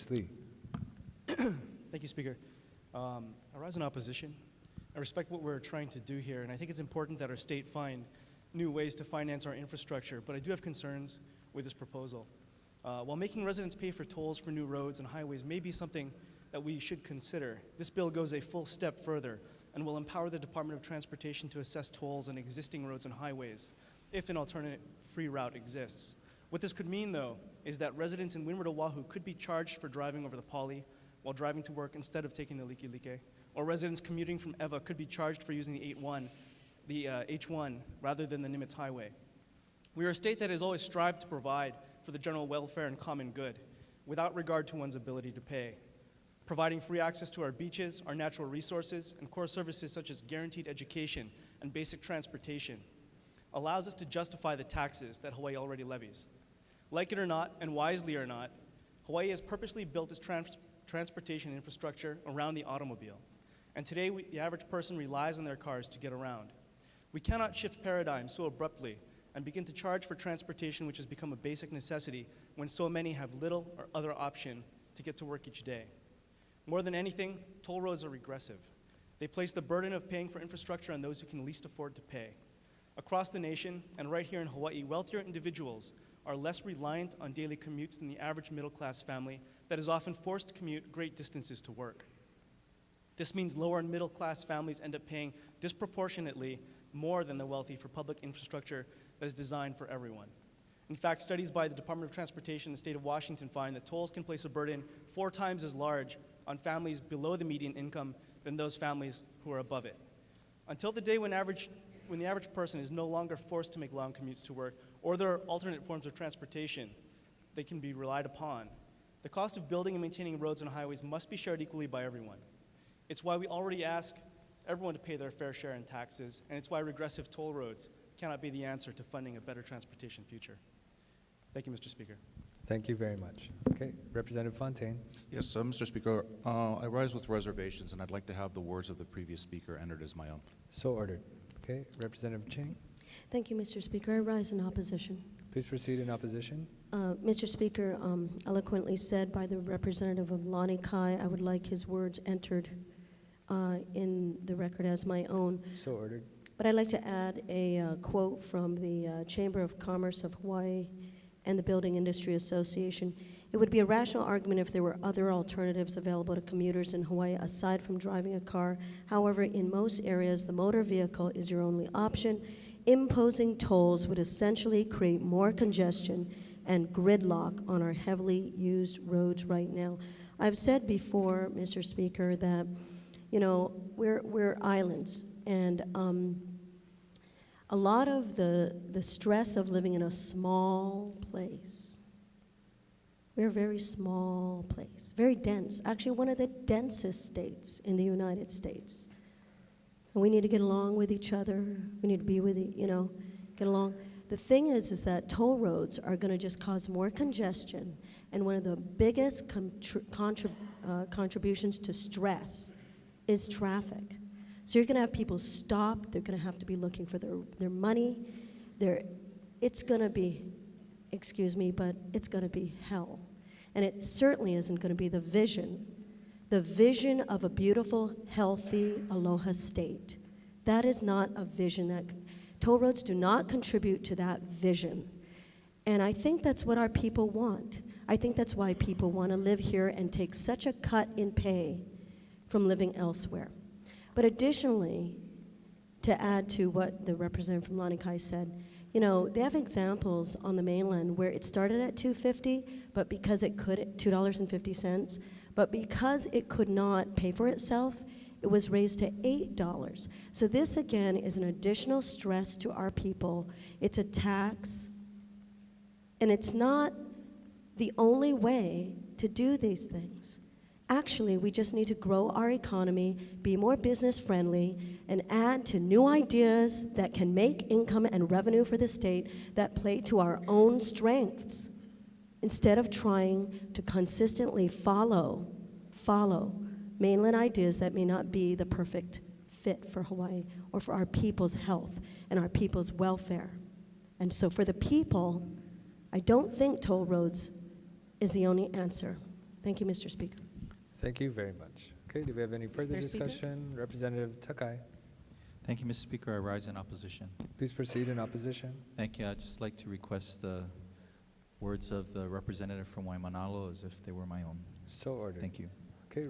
Lee. Thank you, Speaker. I rise in opposition. I respect what we're trying to do here, and I think it's important that our state find new ways to finance our infrastructure, but I do have concerns with this proposal. While making residents pay for tolls for new roads and highways may be something that we should consider, this bill goes a full step further and will empower the Department of Transportation to assess tolls on existing roads and highways if an alternate free route exists. What this could mean, though, is that residents in Windward, Oahu could be charged for driving over the Poly while driving to work instead of taking the Likelike, or residents commuting from Eva could be charged for using the H1 rather than the Nimitz Highway. We are a state that has always strived to provide for the general welfare and common good without regard to one's ability to pay. Providing free access to our beaches, our natural resources, and core services such as guaranteed education and basic transportation allows us to justify the taxes that Hawaii already levies. Like it or not, and wisely or not, Hawaii has purposely built its transportation infrastructure around the automobile. And today, the average person relies on their cars to get around. We cannot shift paradigms so abruptly and begin to charge for transportation which has become a basic necessity when so many have little or other option to get to work each day. More than anything, toll roads are regressive. They place the burden of paying for infrastructure on those who can least afford to pay. Across the nation, and right here in Hawaii, wealthier individuals are less reliant on daily commutes than the average middle-class family that is often forced to commute great distances to work. This means lower and middle-class families end up paying disproportionately more than the wealthy for public infrastructure that is designed for everyone. In fact, studies by the Department of Transportation in the state of Washington find that tolls can place a burden 4 times as large on families below the median income than those families who are above it. Until the day when the average person is no longer forced to make long commutes to work, or there are alternate forms of transportation that can be relied upon, the cost of building and maintaining roads and highways must be shared equally by everyone. It's why we already ask everyone to pay their fair share in taxes, and it's why regressive toll roads cannot be the answer to funding a better transportation future. Thank you, Mr. Speaker. Thank you very much. Okay, Representative Fontaine. Yes, Mr. Speaker, I rise with reservations, and I'd like to have the words of the previous speaker entered as my own. So ordered. Okay, Representative Ching. Thank you, Mr. Speaker. I rise in opposition. Please proceed in opposition. Mr. Speaker, eloquently said by the representative of Lani Kai, I would like his words entered in the record as my own. So ordered. But I'd like to add a quote from the Chamber of Commerce of Hawaii and the Building Industry Association. It would be a rational argument if there were other alternatives available to commuters in Hawaii aside from driving a car. However, in most areas, the motor vehicle is your only option. Imposing tolls would essentially create more congestion and gridlock on our heavily used roads right now. I've said before, Mr. Speaker, that we're islands, and a lot of the stress of living in a small place. We're a very small place, very dense, actually one of the densest states in the United States. And we need to get along with each other. We need to be with, get along. The thing is that toll roads are going to just cause more congestion, and one of the biggest contributions to stress is traffic. So you're going to have people stop. They're going to have to be looking for their money. It's going to be, excuse me, but it's going to be hell. And it certainly isn't going to be the vision of a beautiful, healthy, aloha state. That is not a vision. That toll roads do not contribute to that vision. And I think that's what our people want. I think that's why people want to live here and take such a cut in pay from living elsewhere. But additionally, to add to what the representative from Lani Kai said, they have examples on the mainland where it started at $2.50, but because it could, $2.50, but because it could not pay for itself, it was raised to $8. So this, again, is an additional stress to our people. It's a tax, and it's not the only way to do these things. Actually, we just need to grow our economy, be more business friendly, and add to new ideas that can make income and revenue for the state that play to our own strengths, instead of trying to consistently follow mainland ideas that may not be the perfect fit for Hawaii or for our people's health and our people's welfare. And so for the people, I don't think toll roads is the only answer. Thank you, Mr. Speaker. Thank you very much. Okay, do we have any further Mr. Speaker? discussion? Representative Takai, Thank you, Mr. Speaker. I rise in opposition. please proceed in opposition. Thank you. I'd just like to request the words of the representative from Waimanalo as if they were my own. So ordered. Thank you. Okay,